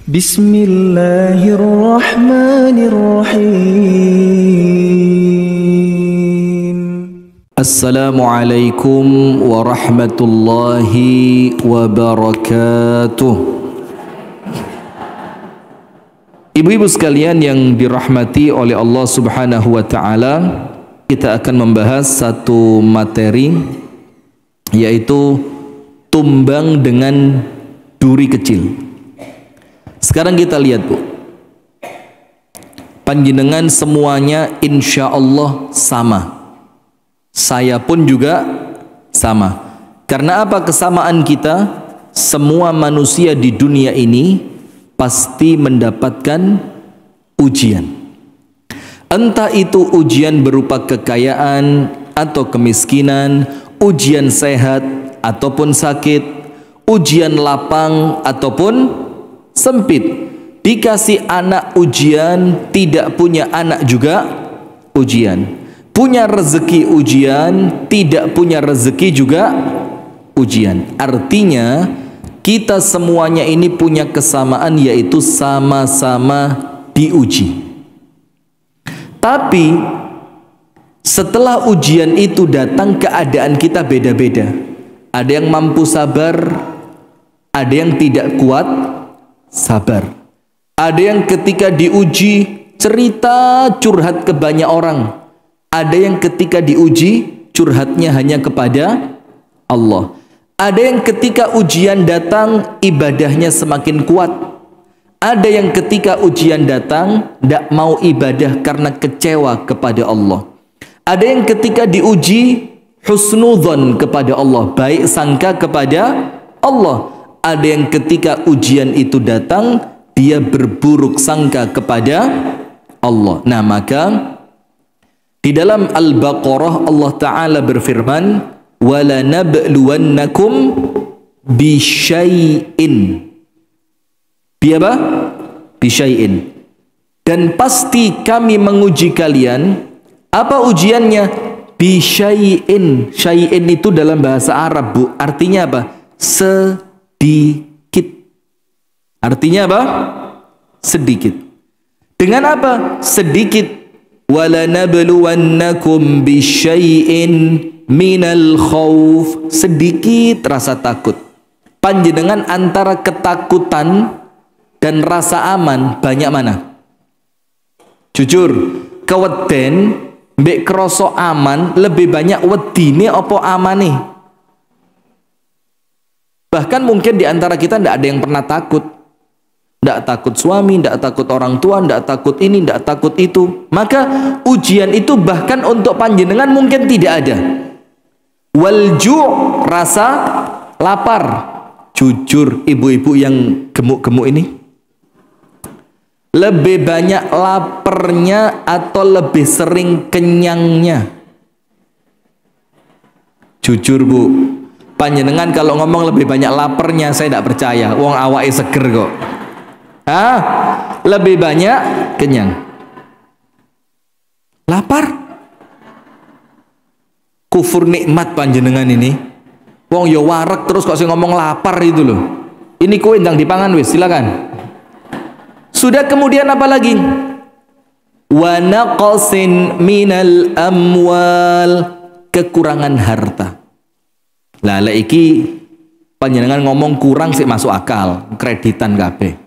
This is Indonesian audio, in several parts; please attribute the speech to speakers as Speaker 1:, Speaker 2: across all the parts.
Speaker 1: Bismillahirrahmanirrahim. Assalamualaikum warahmatullahi wabarakatuh. Ibu-ibu sekalian yang dirahmati oleh Allah Subhanahu wa taala, kita akan membahas satu materi, yaitu tumbang dengan duri kecil. Sekarang kita lihat, Bu. Panjenengan semuanya insya Allah sama. Saya pun juga sama. Karena apa kesamaan kita? Semua manusia di dunia ini pasti mendapatkan ujian. Entah itu ujian berupa kekayaan atau kemiskinan, ujian sehat ataupun sakit, ujian lapang ataupun sempit. Dikasih anak ujian, tidak punya anak juga ujian. Punya rezeki ujian, tidak punya rezeki juga ujian. Artinya kita semuanya ini punya kesamaan, yaitu sama-sama diuji. Tapi setelah ujian itu datang, keadaan kita beda-beda. Ada yang mampu sabar, ada yang tidak kuat sabar. Ada yang ketika diuji cerita curhat ke banyak orang. Ada yang ketika diuji curhatnya hanya kepada Allah. Ada yang ketika ujian datang ibadahnya semakin kuat. Ada yang ketika ujian datang tidak mau ibadah karena kecewa kepada Allah. Ada yang ketika diuji husnudzon kepada Allah, baik sangka kepada Allah. Ada yang ketika ujian itu datang dia berburuk sangka kepada Allah. Nah, maka di dalam Al-Baqarah Allah Ta'ala berfirman, وَلَنَبْلُوَنَّكُمْ بِشَيْءٍ. Bi apa? Bisyai'in. Dan pasti kami menguji kalian. Apa ujiannya? Bisyai'in. Syai'in itu dalam bahasa Arab, Bu, artinya apa? Sedikit. Artinya apa? Sedikit. Dengan apa? Sedikit. وَلَنَبْلُوَنَّكُمْ بِشَيْءٍ minal khauf, sedikit rasa takut. Panjenengan antara ketakutan dan rasa aman banyak mana? Jujur, keweden mbek kroso aman lebih banyak wedine apa amane? Bahkan mungkin di antara kita tidak ada yang pernah takut. Tidak takut suami, tidak takut orang tua, tidak takut ini, tidak takut itu. Maka ujian itu bahkan untuk panjenengan mungkin tidak ada. Walju', rasa lapar. Jujur, ibu-ibu yang gemuk-gemuk ini lebih banyak laparnya atau lebih sering kenyangnya? Jujur, Bu, panjenengan kalau ngomong lebih banyak laparnya saya tidak percaya. Wong awake seger kok. Lebih banyak kenyang. Lapar. Kufur nikmat panjenengan ini. Wong yo wareg terus kok sing ngomong lapar itu loh. Ini kue ndang dipangan wis, silakan. Sudah, kemudian apa lagi? Wa naqsin minal amwal, kekurangan harta. Lah iki panjenengan ngomong kurang sih masuk akal, kreditan kabeh.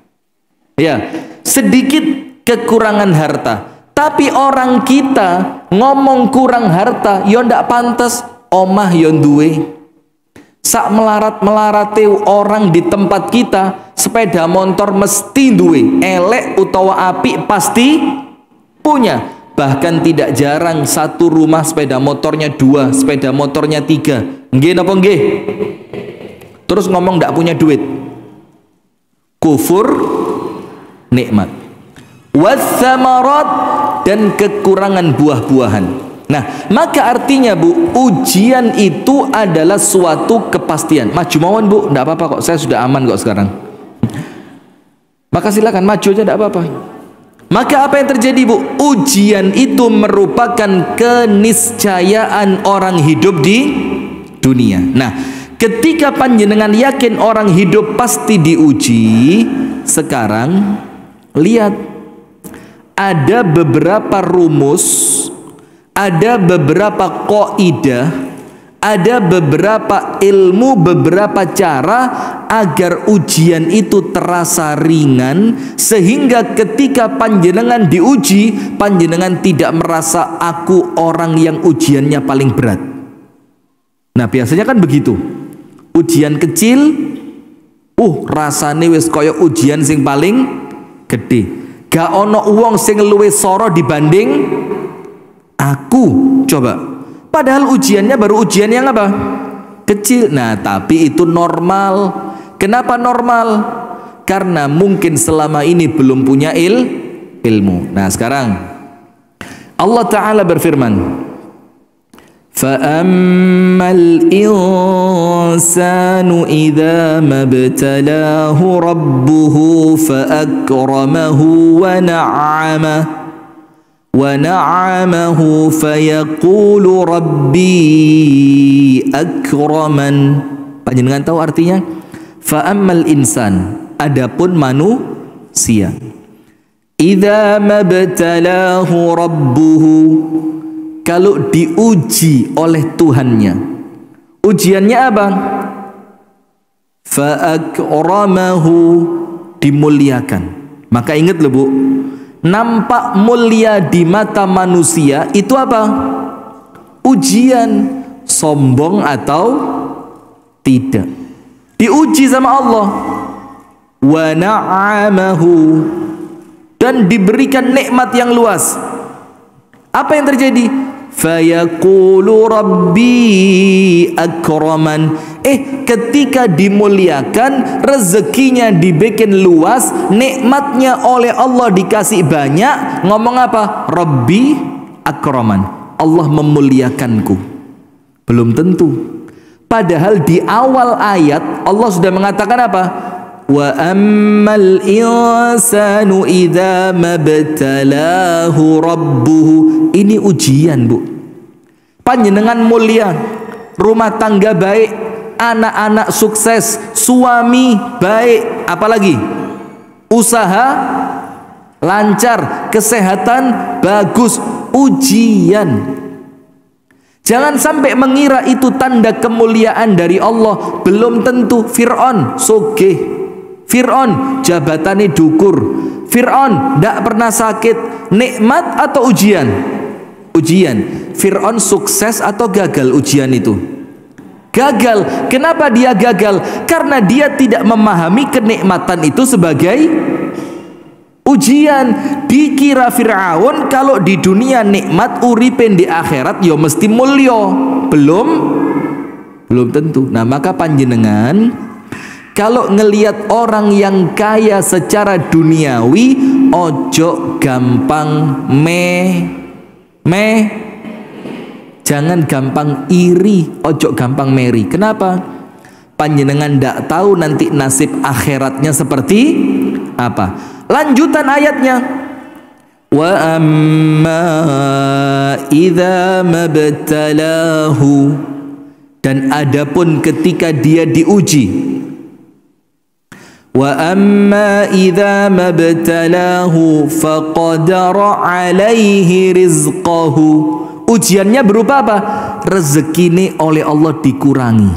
Speaker 1: Ya, sedikit kekurangan harta. Tapi orang kita ngomong kurang harta, yo ndak pantas. Omah yo duwe. Sak melarat-melarate orang di tempat kita, sepeda motor mesti duwe. Elek utawa apik pasti punya. Bahkan tidak jarang satu rumah sepeda motornya 2, sepeda motornya 3. Nggih napa nggih? Terus ngomong ndak punya duit. Kufur nikmat. Watsamarat, dan kekurangan buah-buahan. Nah, maka artinya, Bu, ujian itu adalah suatu kepastian. Maju mawon, Bu, enggak apa-apa kok, saya sudah aman kok sekarang. Maka silakan maju aja, enggak apa-apa. Maka apa yang terjadi, Bu? Ujian itu merupakan keniscayaan orang hidup di dunia. Nah, ketika panjenengan yakin orang hidup pasti diuji, sekarang lihat, ada beberapa rumus, ada beberapa kaidah, ada beberapa ilmu, beberapa cara agar ujian itu terasa ringan, sehingga ketika panjenengan diuji, panjenengan tidak merasa aku orang yang ujiannya paling berat. Nah biasanya kan begitu, ujian kecil rasane wis kaya ujian sing paling gede, gak ono uang sing luwih soro dibanding aku. Coba, padahal ujiannya baru ujian yang apa? Kecil. Nah tapi itu normal. Kenapa normal? Karena mungkin selama ini belum punya ilmu. Nah sekarang Allah Ta'ala berfirman, فَأَمَّا الْإِنسَانُ إِذَا مَا ابْتَلَاهُ رَبُّهُ فَأَكْرَمَهُ وَنَعَّمَهُ فَيَقُولُ رَبِّي أَكْرَمَنِ. Panjenengan tahu artinya? Fa'ammal insan, adapun manusia, idza mabtalahu rabbuhu, kalau diuji oleh Tuhannya. Ujiannya apa? Fa'akramahu, dimuliakan. Maka ingat loh Bu, nampak mulia di mata manusia itu apa? Ujian, sombong atau tidak. Diuji sama Allah. Wa na'amahu, dan diberikan nikmat yang luas. Apa yang terjadi? Fayaqulu rabbi akraman. Ketika dimuliakan, rezekinya dibikin luas, nikmatnya oleh Allah dikasih banyak, ngomong apa? Rabbi akraman, Allah memuliakanku. Belum tentu. Padahal di awal ayat Allah sudah mengatakan apa? Wa ammal insanu idza mabtalahu rabbuhu. Ini ujian Bu. Panjenengan mulia, rumah tangga baik, anak-anak sukses, suami baik, apalagi usaha lancar, kesehatan bagus, ujian. Jangan sampai mengira itu tanda kemuliaan dari Allah. Belum tentu. Fir'aun sugih, Fir'aun jabatannya dukur, Fir'aun tidak pernah sakit. Nikmat atau ujian? Ujian. Fir'aun sukses atau gagal ujian itu? Gagal. Kenapa dia gagal? Karena dia tidak memahami kenikmatan itu sebagai ujian. Dikira Fir'aun kalau di dunia nikmat, uripen di akhirat ya mesti mulya. Belum tentu. Nah maka panjenengan kalau ngelihat orang yang kaya secara duniawi, ojo gampang jangan gampang iri, ojo gampang meri. Kenapa? Panjenengan ndak tahu nanti nasib akhiratnya seperti apa. Lanjutan ayatnya, wa amma idza mabtalahu, dan adapun ketika dia diuji. Wa amma idza mabtalahu faqadara alaihi rizqahu. Ujiannya berupa apa? Rezekine oleh Allah dikurangi,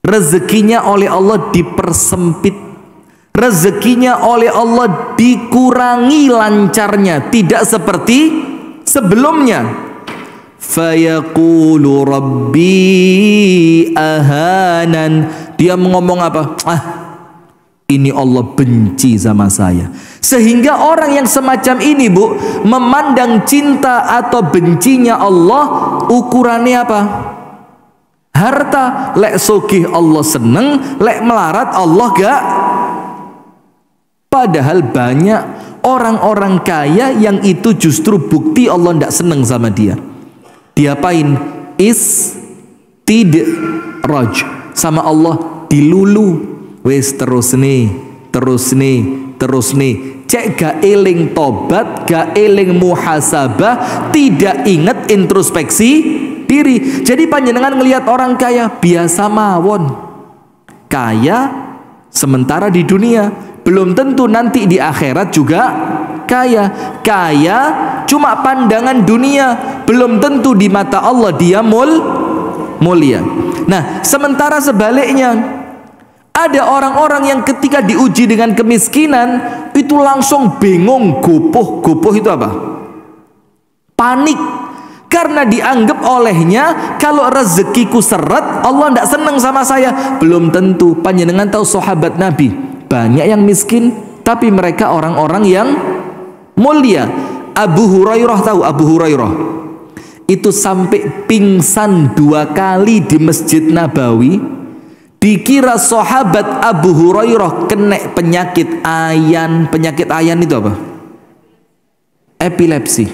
Speaker 1: rezekinya oleh Allah dipersempit, rezekinya oleh Allah dikurangi lancarnya, tidak seperti sebelumnya. Fayaqulu rabbi ahanan. Dia ngomong apa? Ini Allah benci sama saya. Sehingga orang yang semacam ini Bu, memandang cinta atau bencinya Allah ukurannya apa? Harta. Lek sugih Allah seneng, lek melarat Allah gak. Padahal banyak orang-orang kaya yang itu justru bukti Allah tidak seneng sama dia. Diapain? Istidraj, sama Allah dilulu. Wis terus nih. Cek gak eling tobat, gak eling muhasabah, tidak ingat introspeksi diri. Jadi panjenengan ngelihat orang kaya biasa mawon, kaya sementara di dunia belum tentu nanti di akhirat juga kaya. Kaya cuma pandangan dunia, belum tentu di mata Allah dia mulia. Nah, sementara sebaliknya, ada orang-orang yang ketika diuji dengan kemiskinan itu langsung bingung, gopoh. Gopoh itu apa? Panik. Karena dianggap olehnya kalau rezekiku seret, Allah tidak senang sama saya. Belum tentu. Panjenengan tahu sahabat Nabi banyak yang miskin, tapi mereka orang-orang yang mulia. Abu Hurairah, tahu Abu Hurairah? Itu sampai pingsan 2 kali di Masjid Nabawi. Dikira sahabat Abu Hurairah kena penyakit ayan. Penyakit ayan itu apa? Epilepsi.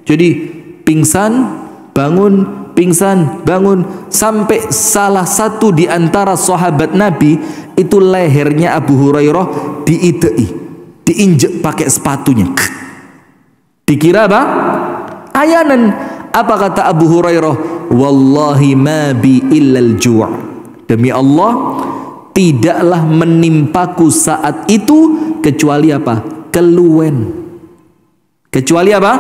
Speaker 1: Jadi pingsan, bangun, pingsan, bangun, sampai salah satu di antara sahabat Nabi itu lehernya Abu Hurairah diidei, diinjek pakai sepatunya. Dikira apa? Ayanan. Apa kata Abu Hurairah? Wallahi ma bi illal ju'. Demi Allah, tidaklah menimpaku saat itu kecuali apa? Keluwen. Kecuali apa?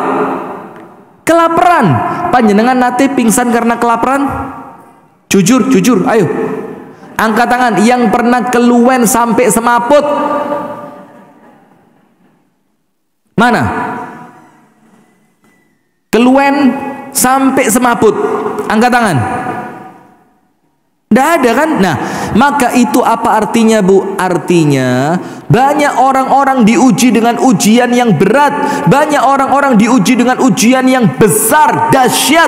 Speaker 1: Kelaparan. Panjenengan nate pingsan karena kelaparan? Jujur, jujur, ayo. Angkat tangan yang pernah keluwen sampai semaput. Mana? Keluwen sampai semaput. Angkat tangan. Tidak ada kan? Nah, maka itu apa artinya, Bu? Artinya banyak orang-orang diuji dengan ujian yang berat, banyak orang-orang diuji dengan ujian yang besar, dahsyat,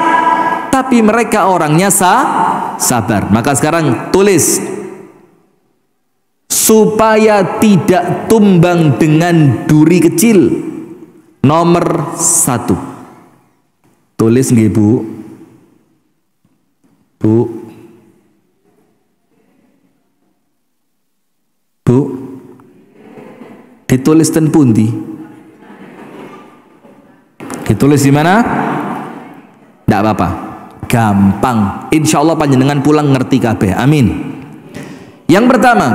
Speaker 1: tapi mereka orangnya sabar. Maka sekarang tulis, supaya tidak tumbang dengan duri kecil. Nomor 1. Tulis nggih, Bu? Bu, Bu, ditulis ten pundi? Ditulis di mana? Tidak apa-apa, gampang. Insya Allah panjenengan pulang ngerti kabeh. Amin. Yang pertama,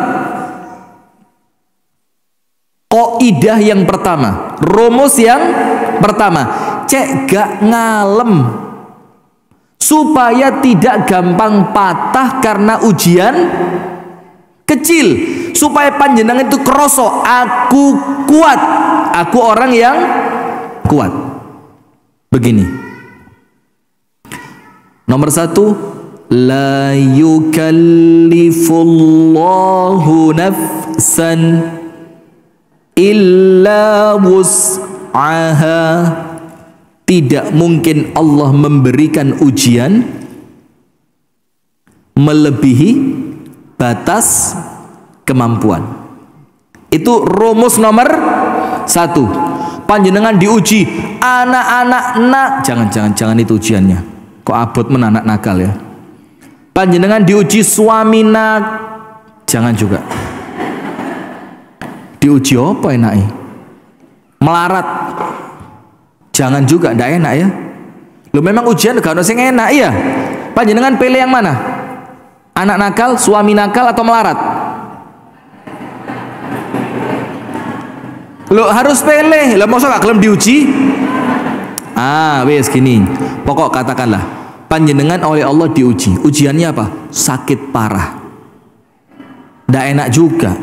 Speaker 1: kaidah yang pertama, rumus yang pertama, cek gak ngalem supaya tidak gampang patah karena ujian kecil, supaya panjenengan itu kroso, aku kuat, aku orang yang kuat. Begini, nomor 1, la yukallifullahu nafsan illa wus'aha. Tidak mungkin Allah memberikan ujian melebihi batas kemampuan. Itu rumus nomor 1. Panjenengan diuji, anak-anak nak, jangan itu ujiannya. Kok abot menanak nakal ya. Panjenengan diuji suami nak, jangan juga. Diuji apa enaknya? Melarat, jangan juga, ndak enak ya. Lo memang ujian gak ono sing enak ya. Panjenengan pilih yang mana? Anak nakal, suami nakal, atau melarat? Lo harus pilih. Lo masa gak kelem diuji? Wes gini. Pokok katakanlah panjenengan oleh Allah diuji. Ujiannya apa? Sakit parah. Ndak enak juga.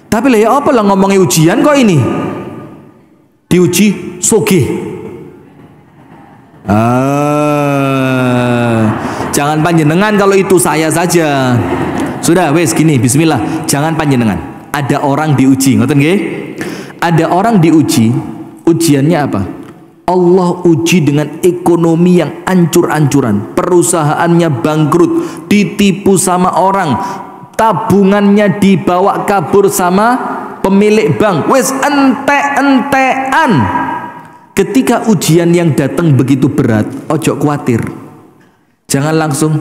Speaker 1: Tapi lah ya apa lah ngomongin ujian kok ini? Diuji sugih. Jangan panjenengan, kalau itu saya saja. Sudah wes gini, bismillah. Jangan panjenengan. Ada orang diuji, ngoten nggih? Ada orang diuji, ujiannya apa? Allah uji dengan ekonomi yang ancur-ancuran, perusahaannya bangkrut, ditipu sama orang, tabungannya dibawa kabur sama pemilik bank. Wes entek-entekan. Ketika ujian yang datang begitu berat, ojo khawatir. Jangan langsung,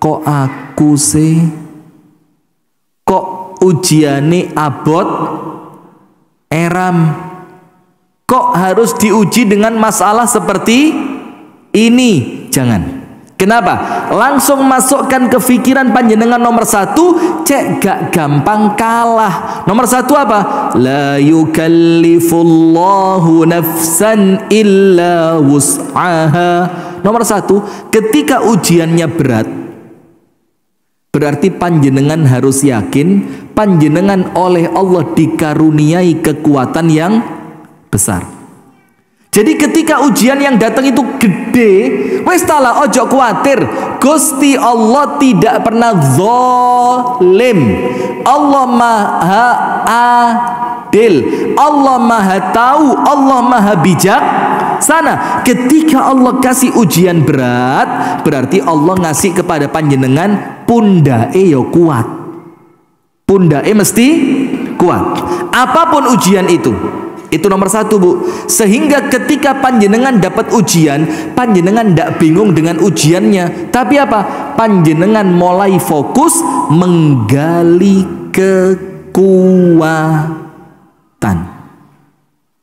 Speaker 1: kok aku sih, kok ujiane abot eram, kok harus diuji dengan masalah seperti ini. Jangan. Kenapa? Langsung masukkan ke pikiran panjenengan nomor satu, cek gak gampang kalah. Nomor satu apa? La yukallifullahu nafsan illa wus'aha. Nomor satu, ketika ujiannya berat, berarti panjenengan harus yakin panjenengan oleh Allah dikaruniai kekuatan yang besar. Jadi ketika ujian yang datang itu gede, wes tala ojo kuatir. Gusti Allah tidak pernah zalim. Allah maha adil. Allah maha tahu. Allah maha bijak sana. Ketika Allah kasih ujian berat, berarti Allah ngasih kepada panjenengan pundae yo kuat. Pundae mesti kuat. Apapun ujian itu nomor satu, Bu. Sehingga ketika panjenengan dapat ujian, panjenengan tidak bingung dengan ujiannya, tapi apa? Panjenengan mulai fokus menggali kekuatan.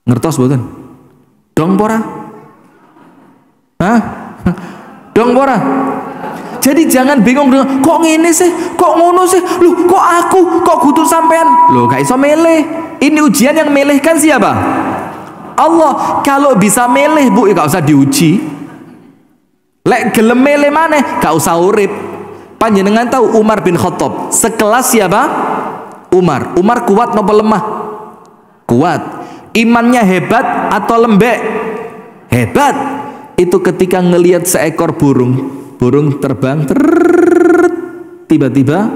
Speaker 1: Ngertos boten? Dong pora? Hah? Dong pora? Jadi jangan bingung dengan kok ngene sih, kok ngono sih, loh kok aku, kok kudu sampean, loh gak iso milih. Ini ujian yang milihkan siapa? Allah. Kalau bisa milih, Bu, ya gak usah diuji. Lek gelem milih maneh, gak usah urip. Panjenengan tahu Umar bin Khattab sekelas siapa? Umar. Umar kuat nopo lemah? Kuat. Imannya hebat atau lembek? Hebat. Itu ketika ngelihat seekor burung terbang, tiba-tiba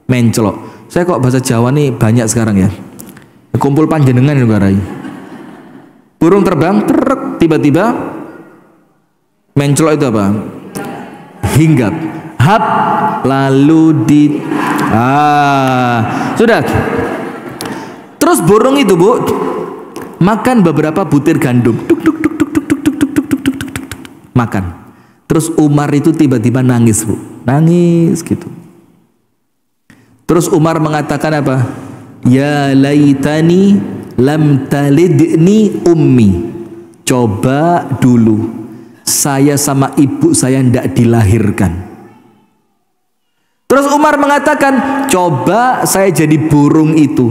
Speaker 1: mencelok. Saya kok bahasa Jawa nih banyak sekarang ya. Kumpul panjenengan itu garai. Burung terbang, tiba-tiba mencelok itu apa? Hinggap, hap, lalu sudah. Terus burung itu, Bu, makan beberapa butir gandum, makan. Terus Umar itu tiba-tiba nangis, Bu. Nangis gitu. Terus Umar mengatakan apa? Ya laitani lam talidni ummi. Coba dulu saya sama ibu saya ndak dilahirkan. Terus Umar mengatakan, coba saya jadi burung itu.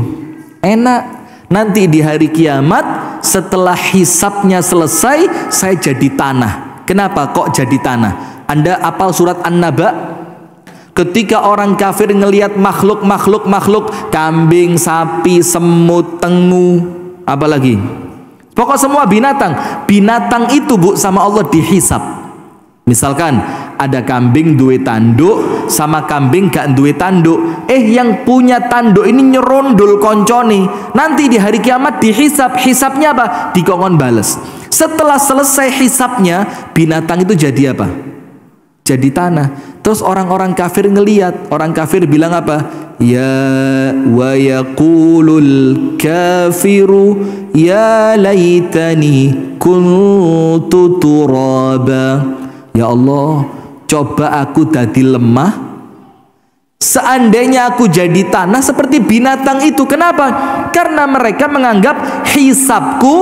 Speaker 1: Enak. Nanti di hari kiamat setelah hisabnya selesai, saya jadi tanah. Kenapa kok jadi tanah? Anda apal surat An-Naba? Ketika orang kafir ngelihat makhluk, kambing, sapi, semut, tengu, apalagi, pokok semua binatang itu, Bu, sama Allah dihisab. Misalkan ada kambing duwe tanduk sama kambing gak duwe tanduk, yang punya tanduk ini nyerondol konconi, nanti di hari kiamat dihisab. Hisabnya apa? Dikongkon bales. Setelah selesai hisabnya, binatang itu jadi apa? Jadi tanah. Terus orang-orang kafir ngelihat, orang kafir bilang apa? Ya wa yaqulul kafiru ya laitani kuntu turaba. Ya Allah, coba aku dadi lemah. Seandainya aku jadi tanah seperti binatang itu. Kenapa? Karena mereka menganggap hisabku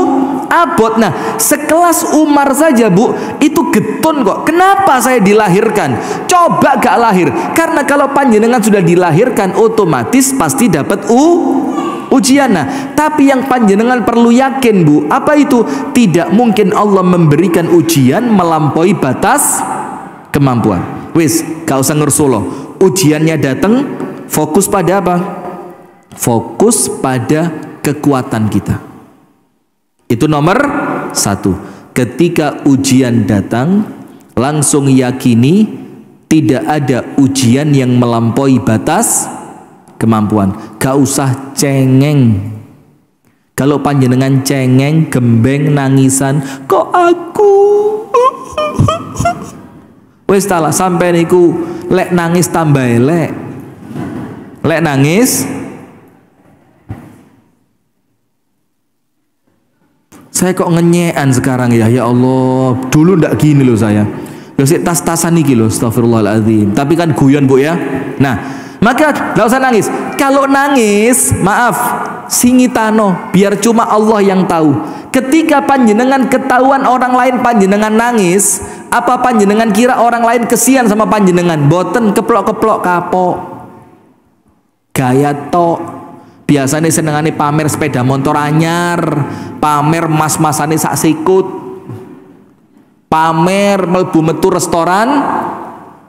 Speaker 1: abot. Nah, sekelas Umar saja, Bu, itu getun kok. Kenapa saya dilahirkan? Coba gak lahir. Karena kalau panjenengan sudah dilahirkan, otomatis pasti dapat ujian. Nah, tapi yang panjenengan perlu yakin, Bu, apa itu? Tidak mungkin Allah memberikan ujian melampaui batas kemampuan. Wis, gak usah ngersuloh. Ujiannya datang, fokus pada apa? Fokus pada kekuatan kita. Itu nomor satu. Ketika ujian datang, langsung yakini tidak ada ujian yang melampaui batas kemampuan. Gak usah cengeng. Kalau panjenengan cengeng, gembeng, nangisan, kok aku? Wes talah sampai niku lek nangis tambah elek. Lek nangis, saya kok ngenyean sekarang ya. Ya Allah, dulu ndak gini loh saya. Ya sik tas-tasan iki loh, astagfirullahaladzim. Tapi kan guyon, Bu, ya. Nah, maka nggak usah nangis. Kalau nangis, maaf, singitano, biar cuma Allah yang tahu. Ketika panjenengan ketahuan orang lain panjenengan nangis, Apa panjenengan kira orang lain kesian sama panjenengan? Boten, keplok-keplok kapok. Gaya tok. Biasanya senengane pamer sepeda motor anyar, pamer mas-masane sak sikut, pamer mlebu metu restoran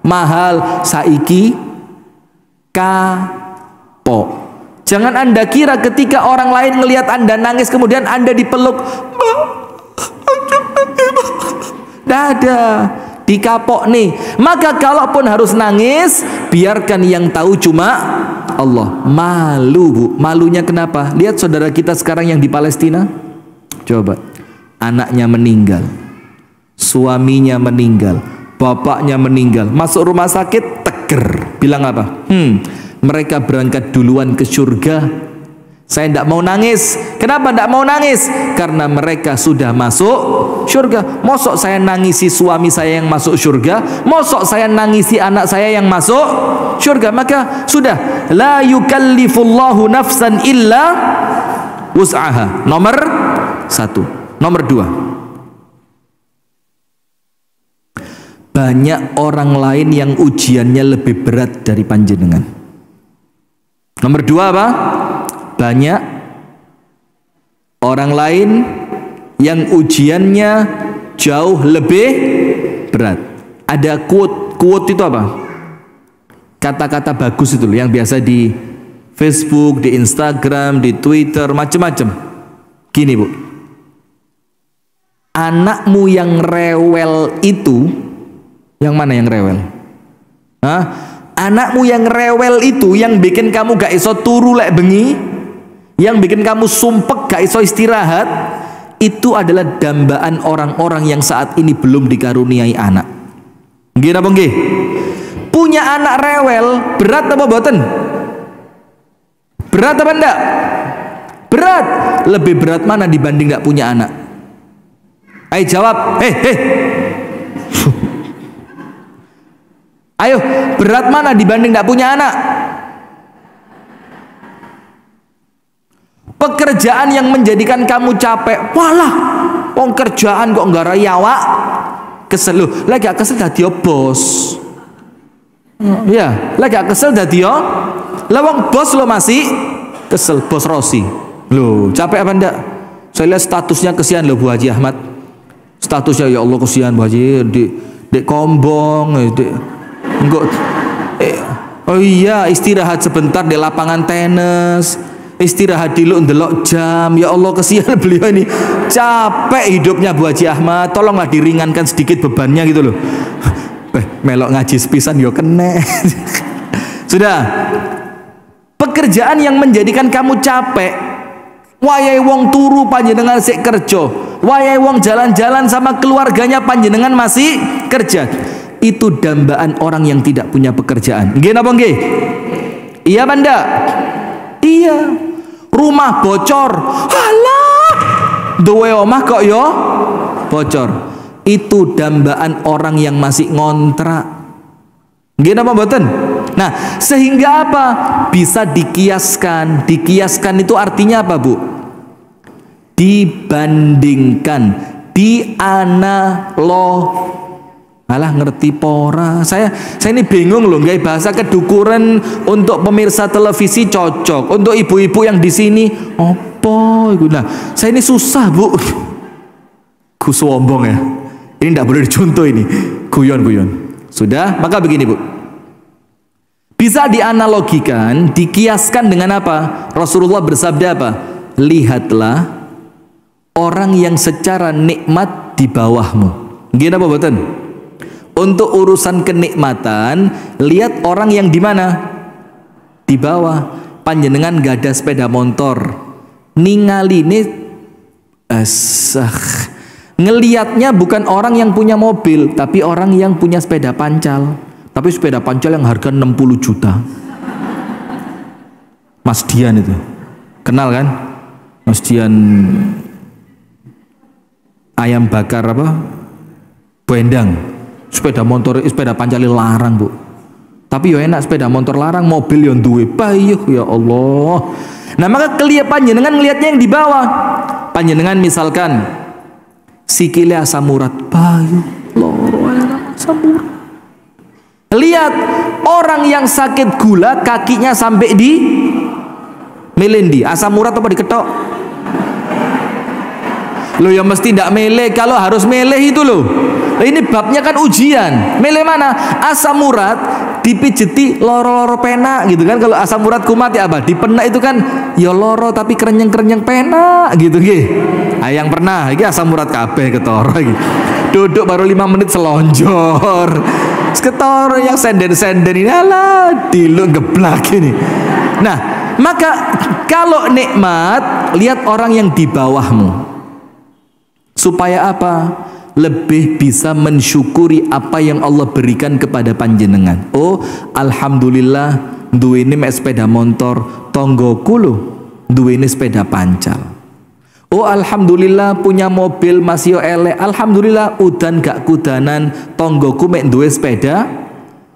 Speaker 1: mahal. Saiki kapok. Jangan Anda kira ketika orang lain ngelihat Anda nangis kemudian Anda dipeluk, tidak ada, dikapok nih. Maka kalaupun harus nangis, biarkan yang tahu cuma Allah. Malu bu, malunya kenapa? Lihat saudara kita sekarang yang di Palestina. Coba, anaknya meninggal, suaminya meninggal, bapaknya meninggal, masuk rumah sakit, teger, bilang apa? Mereka berangkat duluan ke surga. Saya tidak mau nangis. Kenapa tidak mau nangis? Karena mereka sudah masuk surga. Mosok saya nangisi suami saya yang masuk surga, mosok saya nangisi anak saya yang masuk surga. Maka sudah, la yukallifullahu nafsan illa wus'aha. Nomor 1. Nomor 2, banyak orang lain yang ujiannya lebih berat dari panjenengan. Nomor 2 apa? Banyak orang lain yang ujiannya jauh lebih berat. Ada quote itu apa? Kata-kata bagus itu yang biasa di Facebook, di Instagram, di Twitter, macam-macam. Gini bu, anakmu yang rewel itu, yang mana yang rewel? Hah? Anakmu yang rewel itu, yang bikin kamu gak iso turu lek bengi, yang bikin kamu sumpek gak iso istirahat, itu adalah dambaan orang-orang yang saat ini belum dikaruniai anak. Nggih napa nggih? Punya anak rewel berat apa boten? Berat apa enggak? Berat. Lebih berat mana dibanding gak punya anak? Ayo jawab. Ayo, berat mana dibanding gak punya anak? Pekerjaan yang menjadikan kamu capek. Walah, wong kerjaan kok nggak rayawa. Kesel lu, lagi gak kesel dadi bos. Ya, lagi gak kesel dadi lawang bos lo masih kesel, bos Rosi. Loh, capek apa enggak? Saya lihat statusnya kesian loh Bu Haji Ahmad. Statusnya ya Allah kesian Bu Haji, dek kombong, enggak. Oh iya, istirahat sebentar di lapangan tenis. Istirahat dulu ndelok jam. Ya Allah kesian beliau ini, capek hidupnya Bu Haji Ahmad. Tolonglah diringankan sedikit bebannya gitu loh. Melok ngaji sepisan yo kene. Sudah. Pekerjaan yang menjadikan kamu capek, wayai wong turu panjenengan sik kerja, wayai wong jalan-jalan sama keluarganya panjenengan masih kerja. Itu dambaan orang yang tidak punya pekerjaan. Nggih napa nggih? Iya Banda? Iya. Rumah bocor, halah, duwe omah kok yo bocor. Itu dambaan orang yang masih ngontrak. Nggih napa mboten? Nah, sehingga apa? Bisa dikiaskan. Dikiaskan itu artinya apa, Bu? Dibandingkan, dianalog. Alah ngerti pora. Saya ini bingung loh, nggak bahasa kedukuran untuk pemirsa televisi cocok, untuk ibu-ibu yang di sini opo itu. Nah, saya ini susah Bu. Ku sombong ya. Ini tidak boleh dicontoh ini. Guyon-guyon. Sudah, maka begini Bu. Bisa dianalogikan, dikiaskan dengan apa? Rasulullah bersabda apa? Lihatlah orang yang secara nikmat di bawahmu. Gini apa boten? Untuk urusan kenikmatan, lihat orang yang di mana? Di bawah. Panjenengan gak ada sepeda motor, ningali ini ngelihatnya bukan orang yang punya mobil, tapi orang yang punya sepeda pancal. Tapi sepeda pancal yang harga 60 juta. Mas Dian itu, kenal kan? Mas Dian ayam bakar apa? Bendang. Sepeda motor, sepeda pancal larang Bu. Tapi yo enak sepeda motor larang, mobil yang duwe bayuh ya Allah. Nah maka kelihatan panjenengan ngelihatnya yang di bawah. Panjenengan misalkan sikile asam urat bayuh. loro asam urat. Lihat orang yang sakit gula kakinya sampai di melendi, asam urat apa diketok? Lo ya mesti tidak mele, kalau harus mele itu loh. Ini babnya kan ujian. Mele mana? Asam urat dipijeti loro-loro pena gitu kan. Kalau asam urat kumat ya apa? Dipena itu kan ya loro tapi kerenyeng-kerenyeng pena gitu nggih. Yang pernah iki asam urat kabeh ketara iki. Duduk baru 5 menit selonjor. Ketara yang senden-senden ini alah dilu geblak ini. Nah, maka kalau nikmat, lihat orang yang di bawahmu. Supaya apa? Lebih bisa mensyukuri apa yang Allah berikan kepada panjenengan. Oh, alhamdulillah duweni mek sepeda motor, tonggoku lho duweni sepeda pancal. Oh, alhamdulillah punya mobil masih elek. Alhamdulillah udan gak kudanan, tonggoku mek duwe sepeda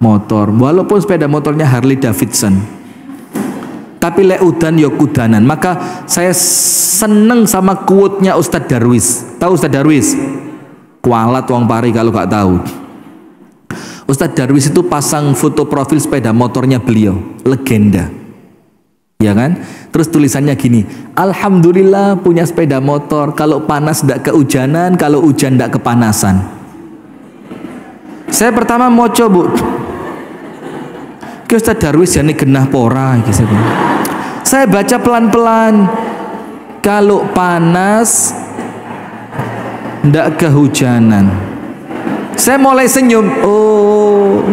Speaker 1: motor. Walaupun sepeda motornya Harley Davidson. Tapi lek udan ya kudanan. Maka saya seneng sama quote-nya Ustadz Darwis. Tahu Ustadz Darwis? Kualat wong pari kalau gak tahu. Ustadz Darwis itu pasang foto profil sepeda motornya beliau, legenda. Ya kan? Terus tulisannya gini, alhamdulillah punya sepeda motor, kalau panas ndak kehujanan, kalau hujan ndak kepanasan. Saya pertama mau coba ke Ustadz Darwis ya ini genah pora gitu. Saya baca pelan-pelan, kalau panas ndak kehujanan. Saya mulai senyum. Oh,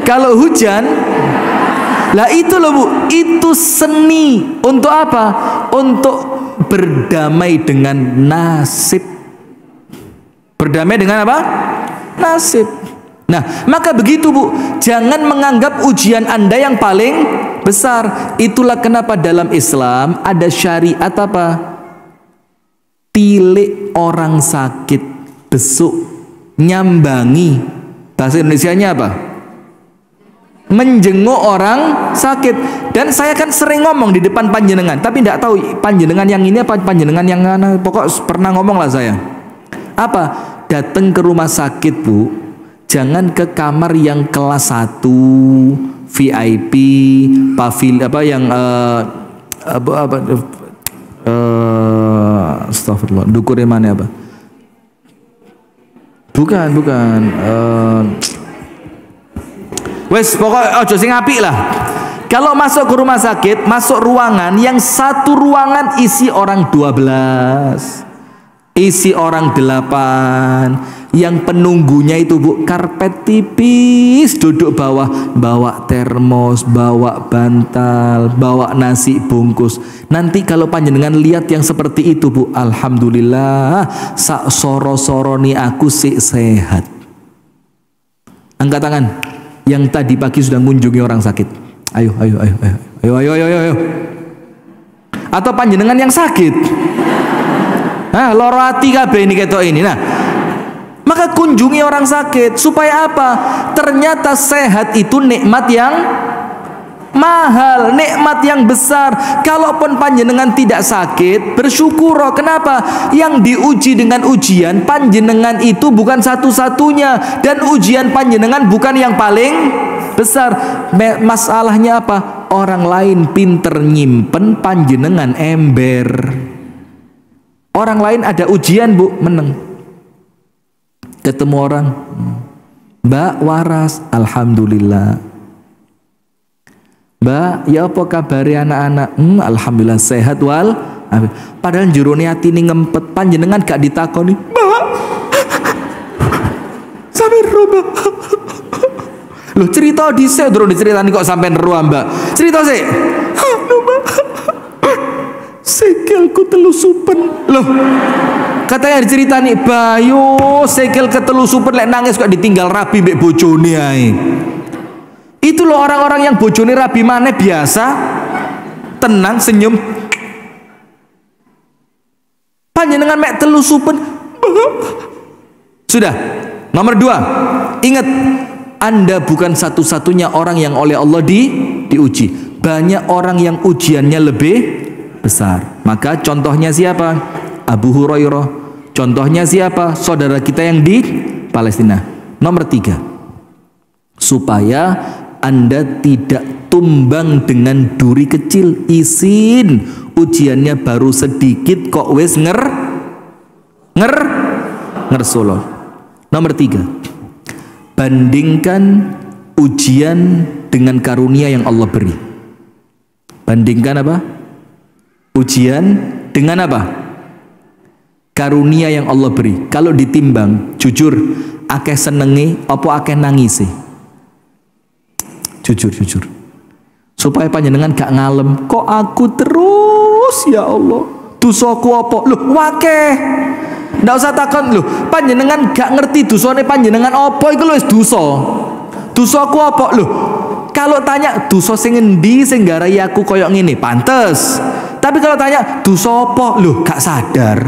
Speaker 1: kalau hujan, lah itu loh Bu, itu seni. Untuk apa? Untuk berdamai dengan nasib. Berdamai dengan apa? Nasib. Nah, maka begitu Bu, jangan menganggap ujian Anda yang paling besar. Itulah kenapa dalam Islam ada syariat apa? Tilik orang sakit, besuk, nyambangi. Bahasa Indonesianya apa? Menjenguk orang sakit. Dan saya kan sering ngomong di depan panjenengan, tapi tidak tahu panjenengan yang ini apa panjenengan yang mana. Pokok pernah ngomong lah saya. Apa? Datang ke rumah sakit Bu, jangan ke kamar yang kelas 1 VIP, pavil apa yang astagfirullah, dukur mana apa? Bukan. Wes pokok ojo sing apik lah. Kalau masuk ke rumah sakit, masuk ruangan yang satu ruangan isi orang 12. Isi orang 8. Yang penunggunya itu Bu, karpet tipis, duduk bawah, bawa termos, bawa bantal, bawa nasi bungkus. Nanti kalau panjenengan lihat yang seperti itu Bu, alhamdulillah sak soro-soro nih aku sih sehat. Angkat tangan yang tadi pagi sudah mengunjungi orang sakit. Ayo. Atau panjenengan yang sakit. Loro ati kabeh ini ketok ini. Nah, maka kunjungi orang sakit supaya apa? Ternyata sehat itu nikmat yang mahal, nikmat yang besar. Kalaupun panjenengan tidak sakit, bersyukur. Kenapa? Yang diuji dengan ujian panjenengan itu bukan satu-satunya, dan ujian panjenengan bukan yang paling besar. Masalahnya apa? Orang lain pinter nyimpen, panjenengan ember. Orang lain ada ujian Bu, menang. Ketemu orang, Mbak waras, alhamdulillah. Mbak, ya apa kabari anak-anak? Alhamdulillah sehat wal. Padahal jurune atine ngempet, panjenengan gak ditakoni, Mbak. Sampai Mbak. Loh cerita dhisik durung diceritani kok sampean ero Mbak. Cerita sik. Mbak. Sikilku telusupen. Loh, katanya diceritani Bayu sikil ketelusupen lek nangis kok ditinggal rabi mbek bojone ae. Itu loh orang-orang yang bojone rabi maneh biasa tenang senyum. Panjenengan mek telusupen. Sudah. Nomor 2, ingat, Anda bukan satu-satunya orang yang oleh Allah diuji. Banyak orang yang ujiannya lebih besar. Maka contohnya siapa? Abu Hurairah. Contohnya siapa? Saudara kita yang di Palestina. Nomor 3, supaya Anda tidak tumbang dengan duri kecil. Isin, ujiannya baru sedikit kok wes ngersolol. Nomor 3, bandingkan ujian dengan karunia yang Allah beri. Bandingkan apa? Ujian dengan apa? Karunia yang Allah beri. Kalau ditimbang, jujur, akeh senengi apa akeh nangisi? Jujur. Supaya panjenengan gak ngalem, kok aku terus ya Allah, dosaku apa? Loh, wakeh. Ndak usah takon, loh, panjenengan gak ngerti dosane panjenengan apa iku lho wis dosa. Dosaku apa? Loh, kalau tanya dosa sing endi sing garai aku koyo ngene, pantes. Tapi kalau tanya dosa apa? Loh, gak sadar.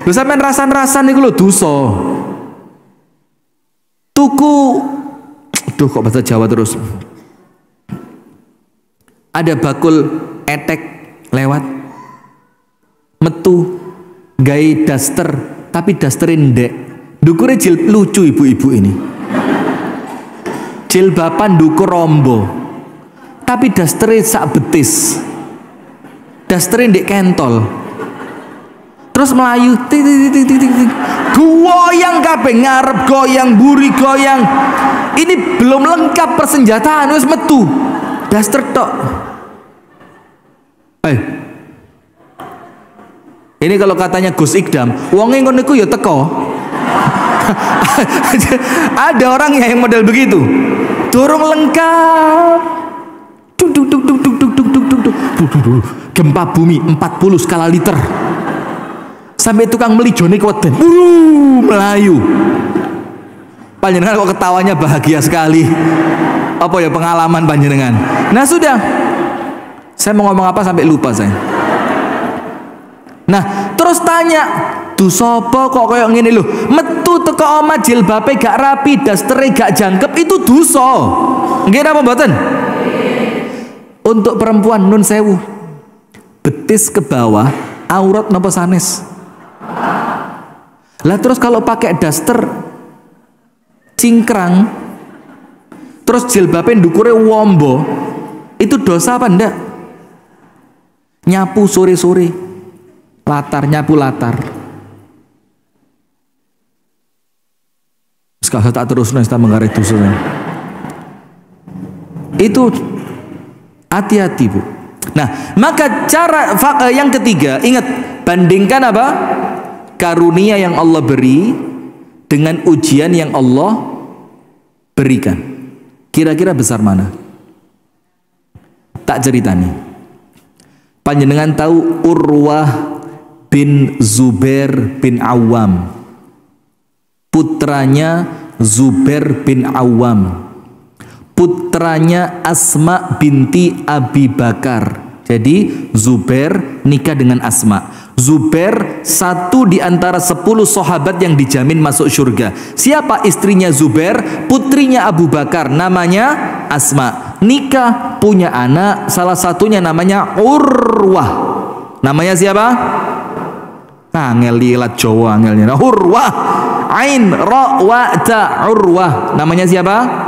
Speaker 1: Loh, sampean rasan-rasan iku lho dosa. Tuku, duh kok bahasa Jawa terus. Ada bakul etek lewat, metu gawe daster, tapi dasterin ndek. Dukure lucu ibu-ibu ini. Jilbaban dukur rombo, tapi dasterin sak betis. Dasterin ndek kentol. Terus melayu, goyang kabeh, ngarep goyang, buri goyang. Ini belum lengkap persenjataan, wis metu. Daster tok. Ini kalau katanya Gus Ikdam, wonge ngono iku ya teko. Ada orang yang model begitu. Dorong lengkap. Gempa bumi 40 skala liter. Sampai tukang meli jone keweden. Melayu. Panjenengan kok ketawanya bahagia sekali. Apa ya pengalaman panjenengan? Nah sudah, saya mau ngomong apa sampai lupa saya. Nah terus tanya, dosa apa kok kayak ngene lho? Metu teko omah jilbabe gak rapi, dastere gak jangkep, itu dosa. Nggih napa mboten? Untuk perempuan nun sewu, betis ke bawah, aurat napa sanes? Lah terus kalau pakai daster cingkrang, terus jilbabe ndukure wombo, itu dosa apa ndak? Nyapu sore-sore, nyapu latar. Sekarang tak terus nesta menggaris dosa. Itu hati-hati bu. Nah maka cara yang ketiga, ingat, bandingkan apa? Karunia yang Allah beri dengan ujian yang Allah berikan. Kira-kira besar mana? Tak ceritani. Panjenengan tahu Urwah bin Zubair bin Awam, putranya Zubair bin Awam, putranya Asma binti Abi Bakar. Jadi Zubair nikah dengan Asma. Zubair satu di antara 10 sahabat yang dijamin masuk surga. Siapa istrinya Zubair? Putrinya Abu Bakar, namanya Asma. Nikah, punya anak, salah satunya namanya Urwah. Namanya siapa? Angel lilat Jawa angelnya. Urwah, Ain Ra wa Ta, Urwah. Namanya siapa?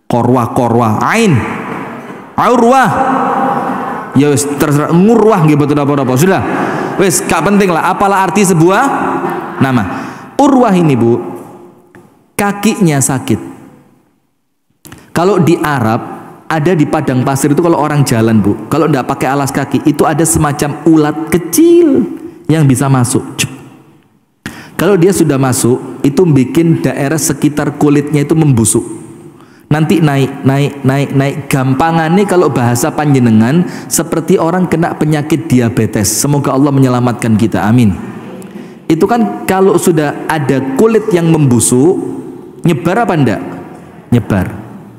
Speaker 1: Korwah, Ain Urwah. Ya wis terserah ngurwah nggih betul apa-apa. Sudah. Wis gak penting lah apalah arti sebuah nama. Urwah ini Bu, kakinya sakit. Kalau di Arab ada di padang pasir itu kalau orang jalan Bu, kalau ndak pakai alas kaki itu ada semacam ulat kecil yang bisa masuk. Kalau dia sudah masuk itu bikin daerah sekitar kulitnya itu membusuk. Nanti naik. Gampangannya kalau bahasa panjenengan seperti orang kena penyakit diabetes. Semoga Allah menyelamatkan kita, amin. Itu kan kalau sudah ada kulit yang membusuk, nyebar apa enggak? Nyebar.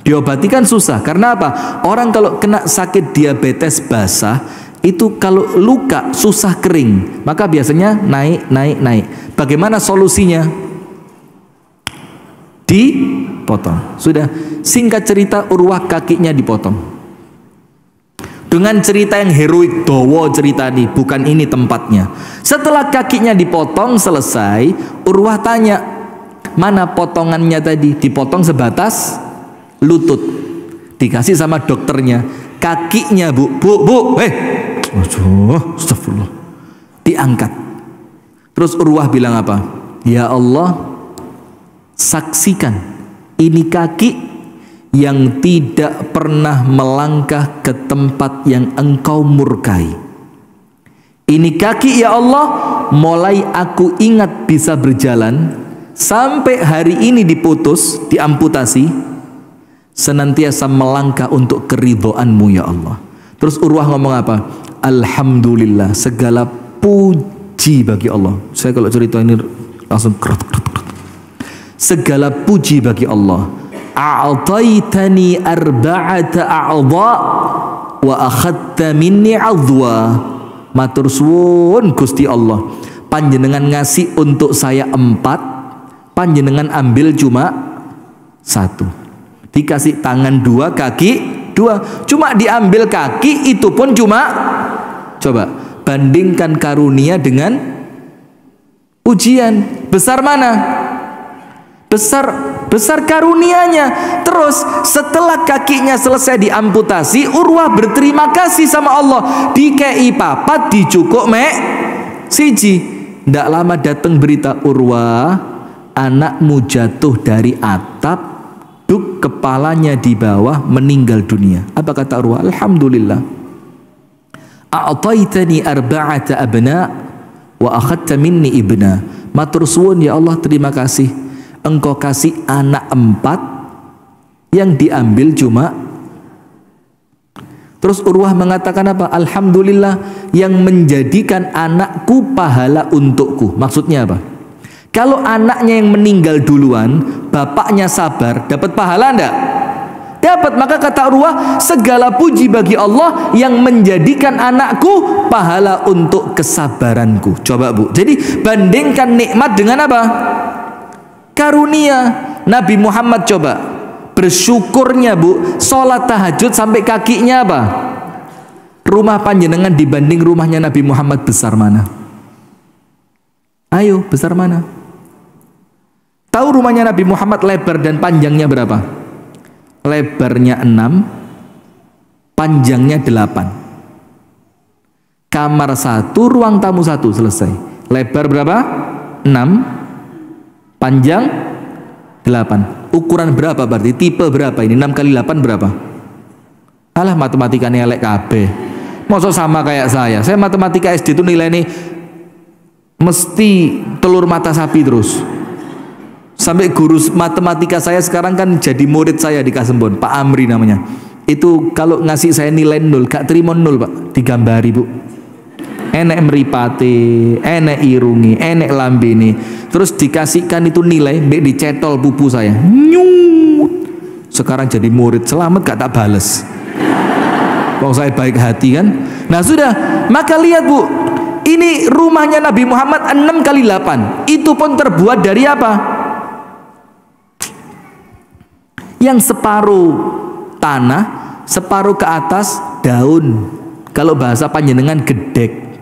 Speaker 1: Diobati kan susah. Karena apa? Orang kalau kena sakit diabetes basah, itu kalau luka susah kering. Maka biasanya naik. Bagaimana solusinya? Dipotong. Sudah. Singkat cerita, Urwah kakinya dipotong. dengan cerita yang heroik, dowo cerita nih, bukan ini tempatnya. Setelah kakinya dipotong selesai, Urwah tanya, mana potongannya tadi? Dipotong sebatas lutut. Dikasih sama dokternya, kakinya bu, astagfirullah, diangkat. Terus Urwah bilang apa? Ya Allah, saksikan, ini kaki yang tidak pernah melangkah ke tempat yang engkau murkai. Ini kaki ya Allah, mulai aku ingat bisa berjalan sampai hari ini diputus, diamputasi, senantiasa melangkah untuk keridhoanmu ya Allah. Terus Urwah ngomong apa? Alhamdulillah, segala puji bagi Allah. Saya kalau cerita ini langsung segala puji bagi Allah. A'taitani arba'ata a'dha wa akhadta minni 'adwa. Matur suwun Gusti Allah, panjenengan ngasih untuk saya 4, panjenengan ambil cuma 1. Dikasih tangan 2, kaki 2, cuma diambil kaki, itu pun cuma, coba bandingkan karunia dengan ujian, besar mana? Besar karunianya. Terus setelah kakinya selesai diamputasi, Urwah berterima kasih sama Allah, dikei papat dicukuk mek siji. Ndak lama datang berita, Urwah, anakmu jatuh dari atap, duk kepalanya di bawah, meninggal dunia. Apa kata Urwah? Alhamdulillah, a'taitani arba'ata abna wa akhadta minni ibna. Matur suwun ya Allah, terima kasih, engkau kasih anak 4, yang diambil cuma. Terus Urwah mengatakan apa? Alhamdulillah, yang menjadikan anakku pahala untukku. Maksudnya apa? Kalau anaknya yang meninggal duluan, bapaknya sabar, dapat pahala enggak? Dapat. Maka kata Urwah, segala puji bagi Allah yang menjadikan anakku pahala untuk kesabaranku. Coba bu, jadi bandingkan nikmat dengan apa? Karunia. Nabi Muhammad coba bersyukurnya bu, sholat tahajud sampai kakinya apa? Rumah panjenengan dibanding rumahnya Nabi Muhammad besar mana? Ayo, besar mana? Tahu rumahnya Nabi Muhammad lebar dan panjangnya berapa? Lebarnya 6, panjangnya 8. Kamar 1, ruang tamu 1, selesai. Lebar berapa? 6, panjang 8. Ukuran berapa berarti? Tipe berapa ini? 6 kali 8 berapa? Alah, matematikanya elek kabeh. Masa sama kayak saya matematika SD itu nilai ini mesti telur mata sapi terus. Sampai guru matematika saya sekarang kan jadi murid saya di Kasembon, Pak Amri namanya. Itu kalau ngasih saya nilai 0, gak terima 0 Pak, digambari bu. Enek mripate, enek irungi, enek lambene. Terus dikasihkan itu nilai, dicetol pupu saya. Nyut. Sekarang jadi murid, selamat gak tak bales. Kalau saya baik hati kan. Nah sudah, maka lihat bu, ini rumahnya Nabi Muhammad 6 kali 8. Itu pun terbuat dari apa? Yang separuh tanah, separuh ke atas daun. Kalau bahasa panjenengan gedek.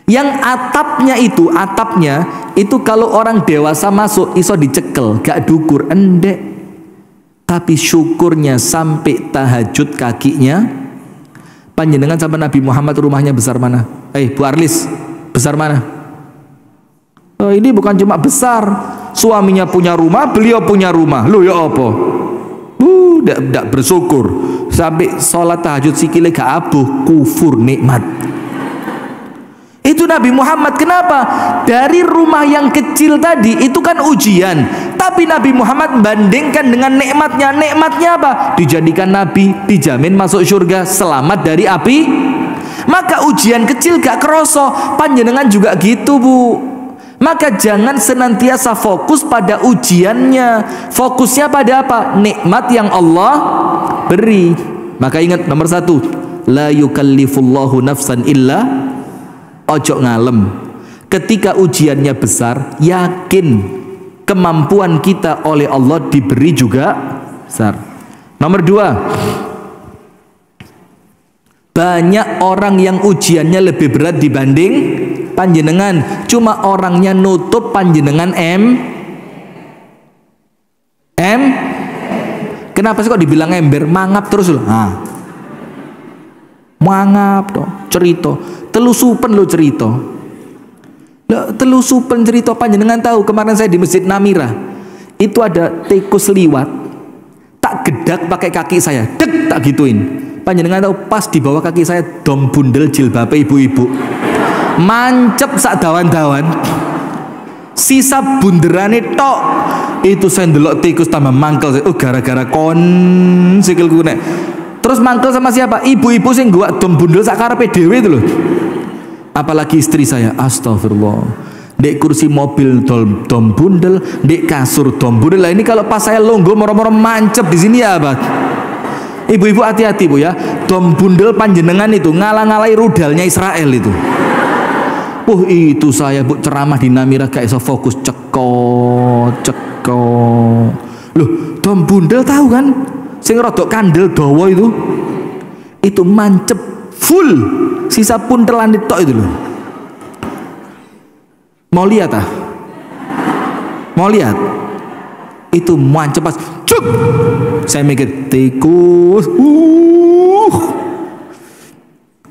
Speaker 1: Yang atapnya itu kalau orang dewasa masuk iso dicekel, gak dukur, endek. Tapi syukurnya sampai tahajud kakinya panjenengan sama Nabi Muhammad rumahnya besar mana? Bu Arlis, besar mana? Oh, ini bukan cuma besar, suaminya punya rumah, beliau punya rumah. Loh ya apa? Tidak bersyukur sampai sholat tahajud sikile gak abuh, kufur nikmat. Itu Nabi Muhammad. Kenapa? Dari rumah yang kecil tadi itu kan ujian, tapi Nabi Muhammad bandingkan dengan nikmatnya. Nikmatnya apa? Dijadikan Nabi, dijamin masuk surga, selamat dari api. Maka ujian kecil gak kerosok. Panjenengan juga gitu bu. Maka jangan senantiasa fokus pada ujiannya, fokusnya pada apa? Nikmat yang Allah beri. Maka ingat nomor 1, la yukallifullahu nafsan illa, ojo ngalem. Ketika ujiannya besar, yakin kemampuan kita oleh Allah diberi juga besar. Nomor 2, Banyak orang yang ujiannya lebih berat dibanding panjenengan, cuma orangnya nutup panjenengan kenapa sih kok dibilang ember? Mangap terus loh. Mangap toh, cerita telusupen lo cerita. Telusupen cerita panjenengan tahu kemarin saya di Masjid Namira itu ada tikus liwat, tak gedak pakai kaki saya, dek tak gituin. Panjenengan tahu pas di bawah kaki saya dom bundel jilbab ibu-ibu, mancep sak dawan-dawan, sisa bunderane tok. Itu saya ndelok tikus tambah mangkel. Gara-gara kon sikilku nek. Terus mangkel sama siapa? Ibu-ibu sing gua dom bundel sak karepe dhewe itu loh. Apalagi istri saya, astagfirullah. Dek kursi mobil dom bundel, dek kasur dom bundel. Lah ini kalau pas saya longgo moro-moro mancep di sini ya, Pak. Ibu-ibu hati-hati Bu ya. Dom bundel panjenengan itu ngalah-ngalahi rudalnya Israel itu. Itu saya Bu ceramah di Namira gak iso fokus, ceko. Loh, dom bundel tahu kan? Sing rodok kandel dawa itu mancep full, sisa puntelan tok itu loh. Mau lihat ah? Mau lihat? Itu mancep pas cuk. Saya mikir tikus.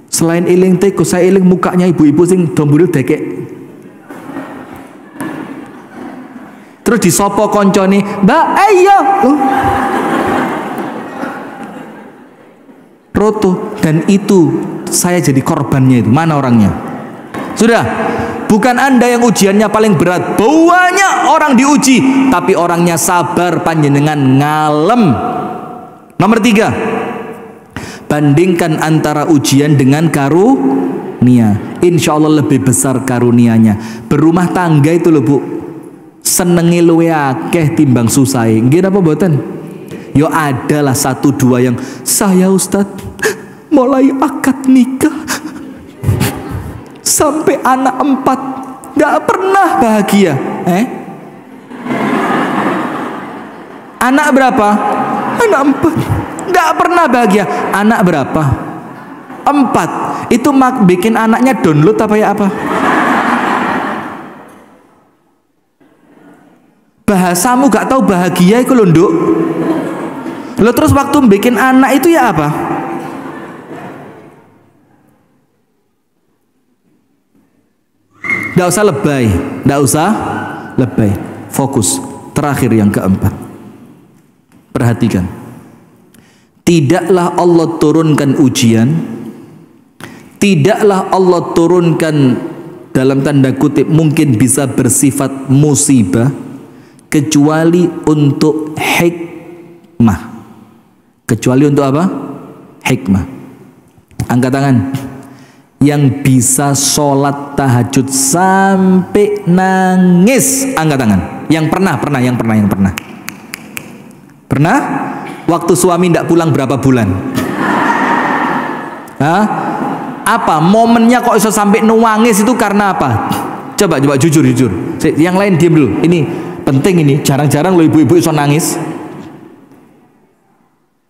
Speaker 1: Selain iling tikus, saya iling mukanya ibu-ibu sing dom bundel dekek. Terus disopo koncone, "Mbak, ayo." Roto, dan itu saya jadi korbannya itu. Mana orangnya? Sudah, bukan Anda yang ujiannya paling berat. Banyak orang diuji, tapi orangnya sabar, panjenengan ngalem. Nomor 3, bandingkan antara ujian dengan karunia. Insya Allah lebih besar karunianya. Berumah tangga itu loh Bu, senengi luwe akeh timbang susahe. Nggih apa mboten? Yo adalah 1-2 yang saya Ustadz mulai akad nikah sampai anak 4 nggak pernah bahagia. Anak berapa? Anak 4 nggak pernah bahagia. Anak berapa? 4. Itu bikin anaknya download apa ya apa? Bahasamu gak tahu bahagia itu loh Nduk. Lo terus waktu bikin anak itu ya apa? Nggak usah lebay, nggak usah lebay. Fokus. Terakhir yang keempat. Perhatikan. Tidaklah Allah turunkan ujian, tidaklah Allah turunkan dalam tanda kutip mungkin bisa bersifat musibah kecuali untuk hikmah. Kecuali untuk apa? Hikmah. Angkat tangan. Yang bisa sholat tahajud sampai nangis, angkat tangan. Yang pernah. Pernah? Waktu suami tidak pulang berapa bulan? Apa? Momennya kok bisa sampai nangis itu karena apa? Coba jujur. Yang lain diam dulu. Ini penting ini. Jarang-jarang lo ibu-ibu bisa nangis.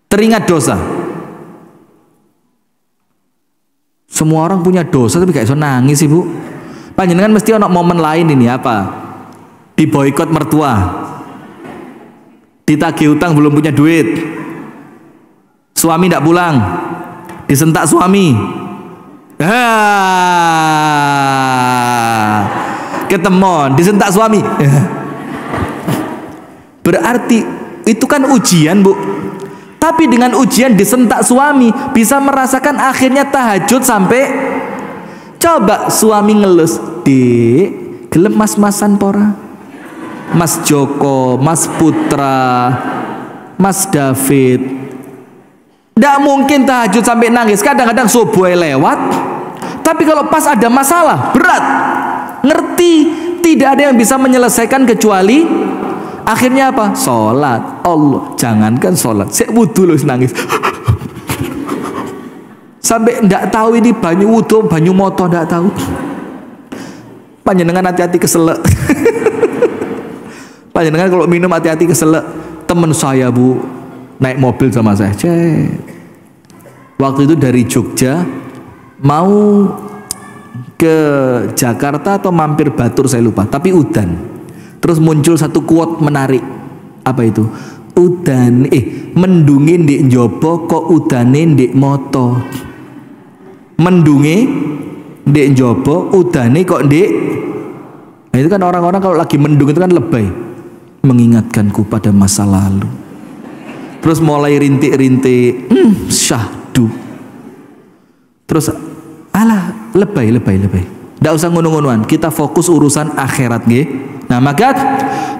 Speaker 1: Teringat dosa. Semua orang punya dosa tapi gak bisa nangis Ibu. Panjenengan mesti ada momen lain ini apa? Diboikot mertua, ditagih utang belum punya duit, suami tidak pulang, disentak suami, ketemon disentak suami. Berarti itu kan ujian Bu. Tapi dengan ujian disentak suami bisa merasakan akhirnya tahajud sampai. Coba suami ngelus, "Dek, gelem mas-masan pora? Mas Joko, Mas Putra, Mas David." Tidak mungkin tahajud sampai nangis. Kadang-kadang subuh lewat, tapi kalau pas ada masalah berat, ngerti tidak ada yang bisa menyelesaikan kecuali akhirnya apa? Sholat. Allah, jangankan sholat, saya wudhu loh nangis. Sampai ndak tahu ini banyu wudhu, banyu moto, ndak tahu. Panjenengan hati-hati keselak. Panjenengan kalau minum hati-hati keselak. Temen saya Bu naik mobil sama saya, Waktu itu dari Jogja mau ke Jakarta atau mampir Batur saya lupa, tapi udan. Terus muncul satu quote menarik. Apa itu? Udan mendungi ndek njobo kok udane ndek moto. Mendungi ndek njobo udane kok ndek. Nah, itu kan orang-orang kalau lagi mendung itu kan lebay, mengingatkanku pada masa lalu. Terus mulai rintik-rintik, syahdu. Terus alah lebay. Nggak usah ngono-ngonoan, kita fokus urusan akhirat nggih. Nah, maka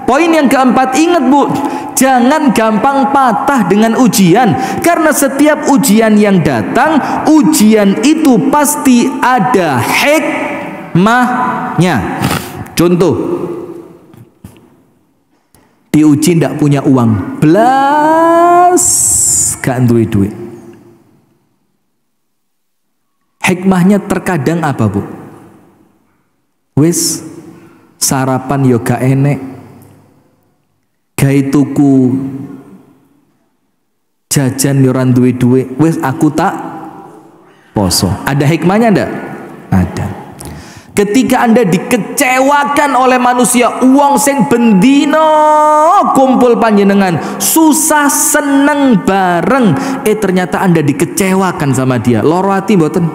Speaker 1: poin yang keempat, ingat Bu, jangan gampang patah dengan ujian, karena setiap ujian yang datang, ujian itu pasti ada hikmahnya. Contoh, diuji ndak punya uang, belas gak duwe duit. Hikmahnya terkadang apa Bu? Wis sarapan yo gak enek, gawe tuku jajan yo ora duwe duit, wis aku tak poso. Ada hikmahnya ndak? Ada. Ketika Anda dikecewakan oleh manusia, uang sing bendino kumpul panjenengan, susah seneng bareng, ternyata Anda dikecewakan sama dia. Loro hati mboten?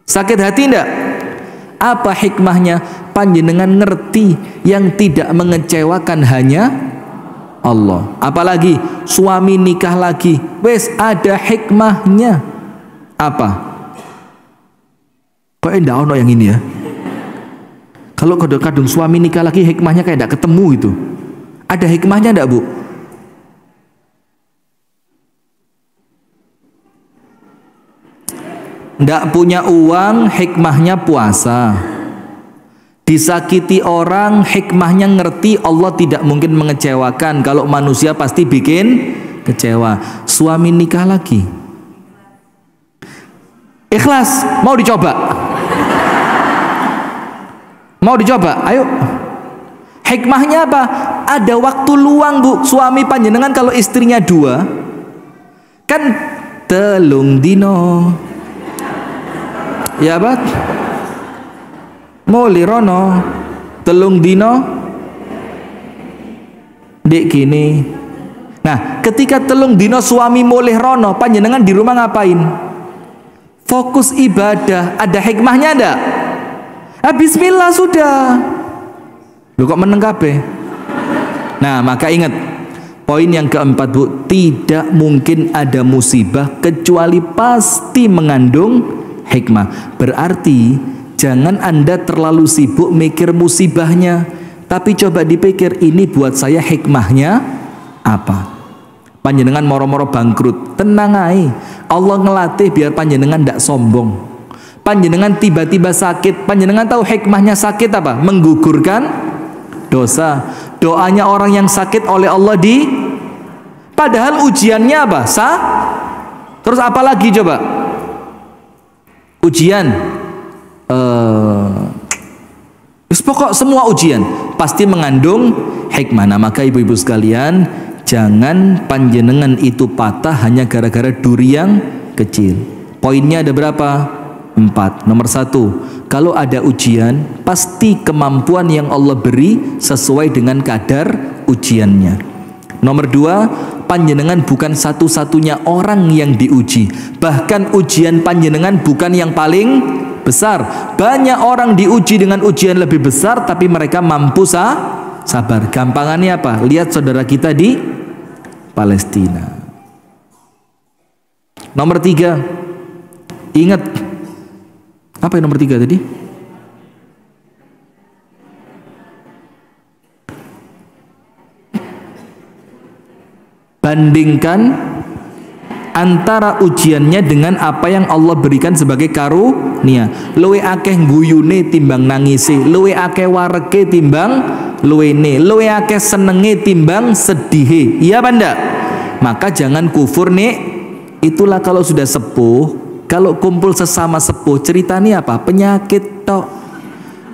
Speaker 1: Sakit hati ndak? Apa hikmahnya? Panjenengan ngerti yang tidak mengecewakan hanya Allah. Apalagi suami nikah lagi, wes ada hikmahnya. Apa? Kok enggak ono yang ini ya? Kalau kadang-kadang suami nikah lagi, hikmahnya kayak enggak ketemu itu. Ada hikmahnya enggak Bu? Enggak punya uang, hikmahnya puasa. Disakiti orang, hikmahnya ngerti Allah tidak mungkin mengecewakan. Kalau manusia pasti bikin kecewa. Suami nikah lagi, ikhlas, mau dicoba? Mau dicoba? Ayo. Hikmahnya apa? Ada waktu luang Bu. Suami panjenengan kalau istrinya 2 kan telung dino, ya Bat? Moli rono telung dino dek gini. Nah, ketika telung dino suami moleh rono, panjenengan di rumah ngapain? Fokus ibadah. Ada hikmahnya ada? Bismillah sudah. Lu kok meneng kabeh? Nah, maka ingat poin yang keempat Bu, tidak mungkin ada musibah kecuali pasti mengandung hikmah. Berarti jangan Anda terlalu sibuk mikir musibahnya, tapi coba dipikir, ini buat saya hikmahnya apa? Panjenengan moro-moro bangkrut, tenang aja, Allah ngelatih biar panjenengan tidak sombong. Panjenengan tiba-tiba sakit, panjenengan tahu hikmahnya sakit apa? Menggugurkan dosa. Doanya orang yang sakit oleh Allah padahal ujiannya apa? Terus apa lagi coba? Ujian pokok semua ujian pasti mengandung hikmah. Nah, maka ibu-ibu sekalian, jangan panjenengan itu patah hanya gara-gara duri yang kecil. Poinnya ada berapa? 4. Nomor 1, kalau ada ujian, pasti kemampuan yang Allah beri sesuai dengan kadar ujiannya. Nomor 2, panjenengan bukan satu-satunya orang yang diuji. Bahkan ujian panjenengan bukan yang paling besar. Banyak orang diuji dengan ujian lebih besar, tapi mereka mampu sabar. Gampangannya apa? Lihat saudara kita di Palestina. Nomor 3, ingat apa yang nomor 3 tadi? Bandingkan antara ujiannya dengan apa yang Allah berikan sebagai karunia. Luwe akeh guyune timbang nangisi, luwe akeh warege timbang luwene, luwe akeh senenge timbang sedihe. Iya apa ndak? Maka jangan kufur nih. Itulah kalau sudah sepuh, kalau kumpul sesama sepuh, ceritanya apa? Penyakit tok.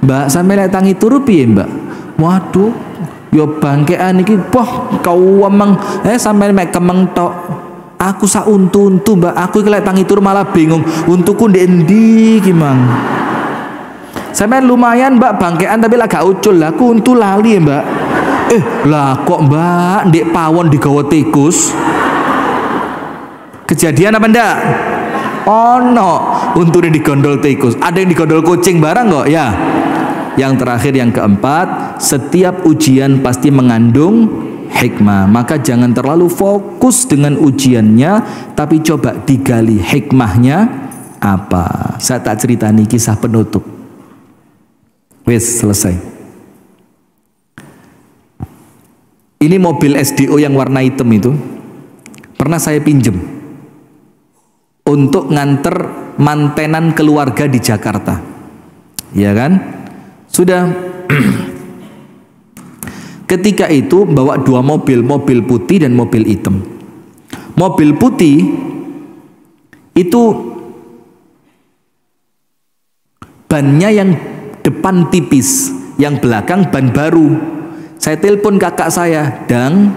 Speaker 1: Mbak, sampe lek tangi turu piye, Mbak? Waduh, yo bangkean iki, poh kau emang sampe mek kemeng tok. Aku sak untu Mbak, aku iki lek pangitur malah bingung untuku ndek endi ki Mang. Sampeyan lumayan Mbak bangkean tapi lah gak ucul lah, aku untu lali ya Mbak. Lah kok Mbak ndek pawon digawa tikus? Kejadian apa ndak? Ono untune digondol tikus, ada yang digondol kucing barang kok ya. Yang terakhir yang keempat, setiap ujian pasti mengandung hikmah. Maka jangan terlalu fokus dengan ujiannya, tapi coba digali hikmahnya apa. Saya tak ceritani kisah penutup. Wes selesai. Ini mobil SDO yang warna hitam itu pernah saya pinjem untuk nganter mantenan keluarga di Jakarta, ya kan? Sudah. Ketika itu bawa dua mobil, mobil putih dan mobil hitam. Mobil putih itu bannya yang depan tipis, yang belakang ban baru. Saya telepon kakak saya, "Dang,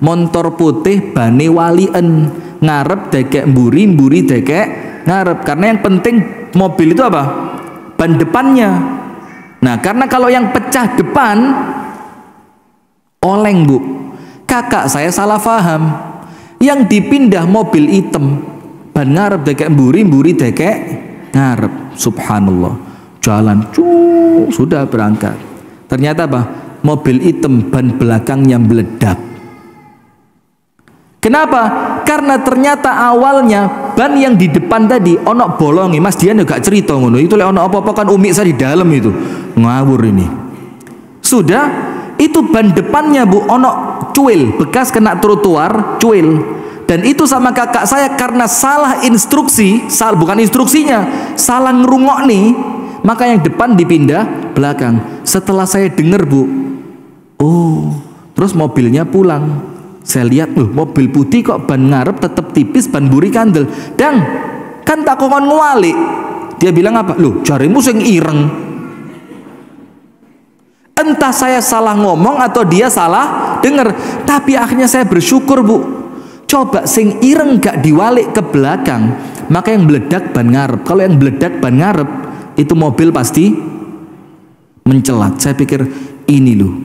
Speaker 1: motor putih bane walien, ngarep dekek mburi, mburi dekek ngarep." Karena yang penting mobil itu apa? Ban depannya. Nah, karena kalau yang pecah depan oleng Bu, kakak saya salah paham. Yang dipindah mobil hitam, ban ngarep dekek mburi, mburi dekek ngarep. Subhanallah, jalan sudah berangkat. Ternyata apa? Mobil hitam ban belakangnya meledak. Kenapa? Karena ternyata awalnya ban yang di depan tadi ono bolongi. Mas Dian juga cerita ngono. Itu lek ono apa-apa kan umi saya di dalam itu. Ngawur ini. Sudah, itu ban depannya Bu ono cuil, bekas kena trotoar, cuil. Dan itu sama kakak saya karena salah instruksi, bukan instruksinya, salah ngerungok nih, maka yang depan dipindah belakang. Setelah saya dengar Bu, oh, terus mobilnya pulang. Saya lihat, loh, mobil putih kok ban ngarep tetap tipis, ban buri kandel. Dan kan tak kokon ngwalik. Dia bilang apa? Loh, jarimu sing ireng. Entah saya salah ngomong atau dia salah dengar. Tapi akhirnya saya bersyukur Bu. Coba sing ireng gak diwalik ke belakang, maka yang meledak ban ngarep. Kalau yang meledak ban ngarep, itu mobil pasti mencelat. Saya pikir ini loh,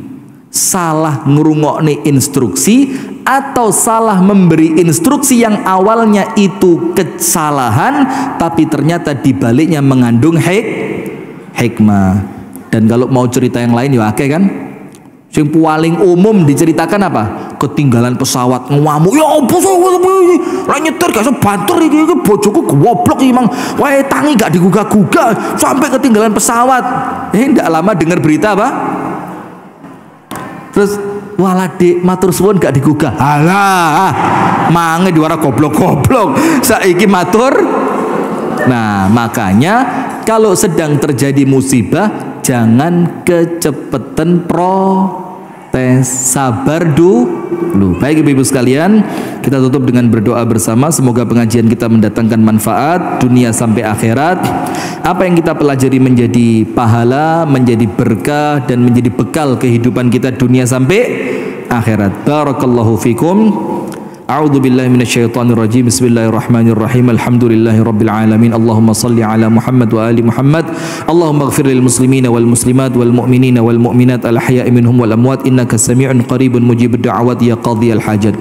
Speaker 1: salah ngerungokne instruksi atau salah memberi instruksi yang awalnya itu kesalahan, tapi ternyata dibaliknya mengandung hikmah. Dan kalau mau cerita yang lain ya akeh kan. Yang paling umum diceritakan apa? Ketinggalan pesawat, ngamuk. Ya apa sih? Lah nyetir gak sebanter iki bojoku goblok iki mang. Wae tangi gak digugah-gugah sampai ketinggalan pesawat. Ndak lama dengar berita apa? Terus walade matur suwun gak digugah. Alah, mange diwara goblok-goblok. Saiki matur. Nah, makanya kalau sedang terjadi musibah jangan kecepetan protes, sabar dulu. Baik Ibu-ibu sekalian, kita tutup dengan berdoa bersama. Semoga pengajian kita mendatangkan manfaat dunia sampai akhirat. Apa yang kita pelajari menjadi pahala, menjadi berkah, dan menjadi bekal kehidupan kita dunia sampai akhirat. Barakallahu fikum. A'udzu billahi minasyaitonir rajim. Bismillahirrahmanirrahim. Alhamdulillahi rabbil alamin. Allahumma shalli ala Muhammad wa ali Muhammad. Allahumma ighfir lil muslimina wal muslimat wal mu'minina wal mu'minat al ahya'i minhum wal amwat innaka samii'un qaribun mujibud da'awat ya qadhiyal hajat.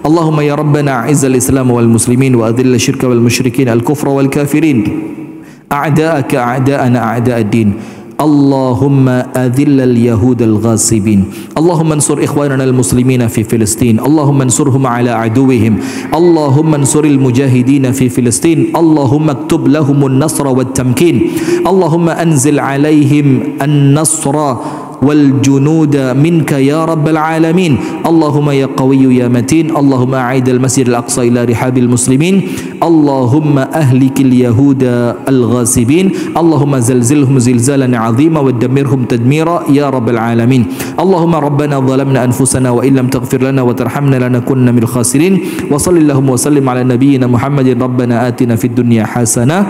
Speaker 1: Allahumma ya rabbana a'izzal islam wal muslimin wa adhill syirka wal musyrikin al kufra wal kafirin. A'da'aka a'da'ana a'da'ad din. Allahumma adhillal yahudal ghasibin. Allahumma ansur ikhwanana al-muslimina fi Filistin. Allahumma ansurhum ala aduwihim. Allahumma ansuril mujahidina fi Filistin. Allahumma aktub lahumun nasra wat tamkin. Allahumma anzil alaihim an-nasra والجنود منك يا رب العالمين. اللهم يا قوي يا متين. اللهم أعيد المسجد الأقصى إلى رحاب المسلمين. اللهم أهلك اليهود الغاصبين. اللهم زلزلهم زلزالا عظيما ودمرهم تدميرا يا رب العالمين. اللهم ربنا ظلمنا أنفسنا وإن لم تغفر لنا وترحمنا لنكن من الخاسرين. وصل اللهم وسلم على نبينا محمد. ربنا آتنا في الدنيا حسنة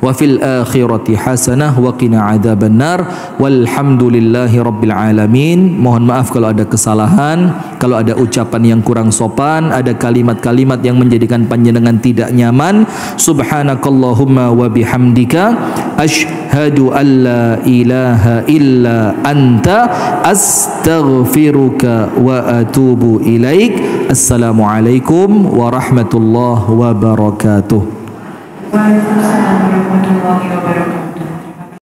Speaker 1: wa fil akhirati hasanah wa qina adzabannar. Walhamdulillahi rabbil alamin. Mohon maaf kalau ada kesalahan, kalau ada ucapan yang kurang sopan, ada kalimat-kalimat yang menjadikan panjenengan tidak nyaman. Subhanakallahumma wa bihamdika asyhadu an la ilaha illa anta astaghfiruka wa atubu ilaik. Assalamualaikum warahmatullahi wabarakatuh.
Speaker 2: Waalaikumsalam warahmatullahi wabarakatuh.